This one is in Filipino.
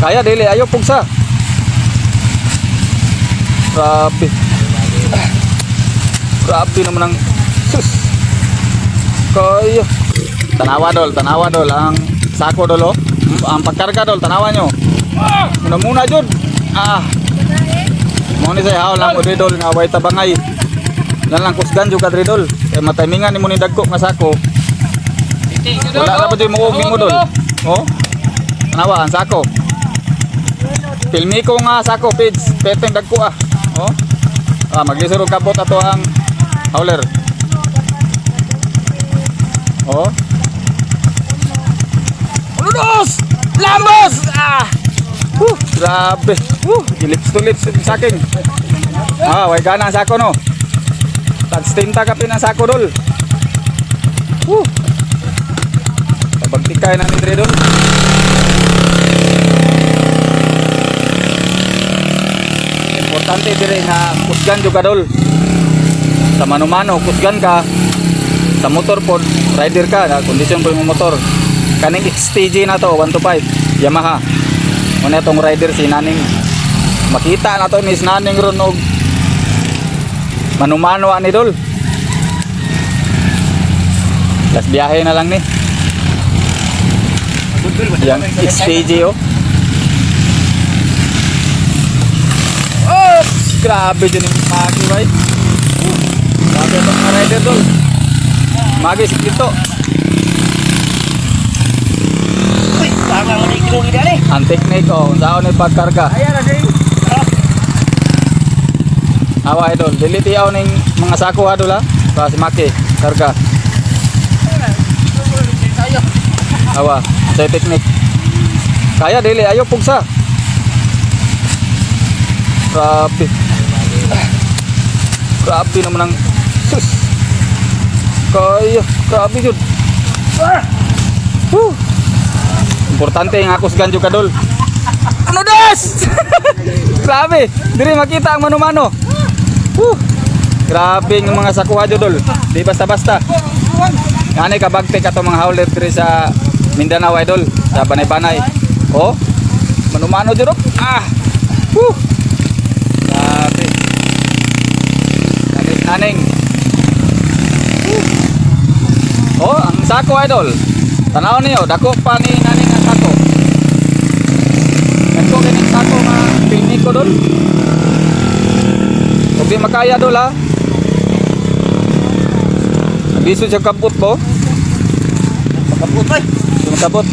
Kaya dili ayo pugsa. Grabe. Grabe naman ang sus. Kaya. Tanawa dol ang sako dol oh. Ang pagkarga dol, tanawa nyo. Muna jud. Mo ni say haw lang ko dol nga way tabangay. Yan lang kusgan jud kadri dol. Kay matimingan nimo ni dagko nga sako. Wala na ba jud mo mo dol. Oh. Tanawa ang sako. Filmi ko nga sako pids, peteng dagko ah. Oh. Maglisuro kabot ato ang hauler. Oh. Ulos! Lambos! Grabe. Lips to lips sa akin. Way gana ang sako no. Tagstinta ka pin ang sako dol. Pagtikay na ni Dre dol. Importante dire nga kusgan juga dol. Sa mano-mano kusgan ka. Sa motor pod, rider ka, kondisyon po yung motor. Kaning XTG na to, 125 Yamaha. Muna itong rider si Naning. Makita na to ni Naning ron og mano-mano ani dol. Las biyahe na lang ni. Yang XTG oh. Grabe din yung magi bay. Grabe itong mga rider dol. Magi si Kito. Ang teknik oh, saan ni pagkarga. Awa idol, dili tiyaw ning mga sako ha dol ha. Para si Maki, karga. Awa, sa teknik. Kaya dili ayo pugsa. Grabe. Grabe naman ang sus. Kaya, grabe yun. Importante yung akusgan juga dol. Ano das? Grabe, diri makita ang mano-mano. Grabe yung mga sakuha dol. Di basta-basta. Ngani kabagte ka to mga hauler diri sa Mindanao idol, sa Banay-Banay. Oh, mano-mano dito. Grabe. Naning. Oh, ang sako idol. Tanaw niyo, dako pa ni Naning ang sako. Dako kining sako nga pilmi ko dol. Ug di makaya dol ha. Biso siya kaput po. Kaput ay. Kaput.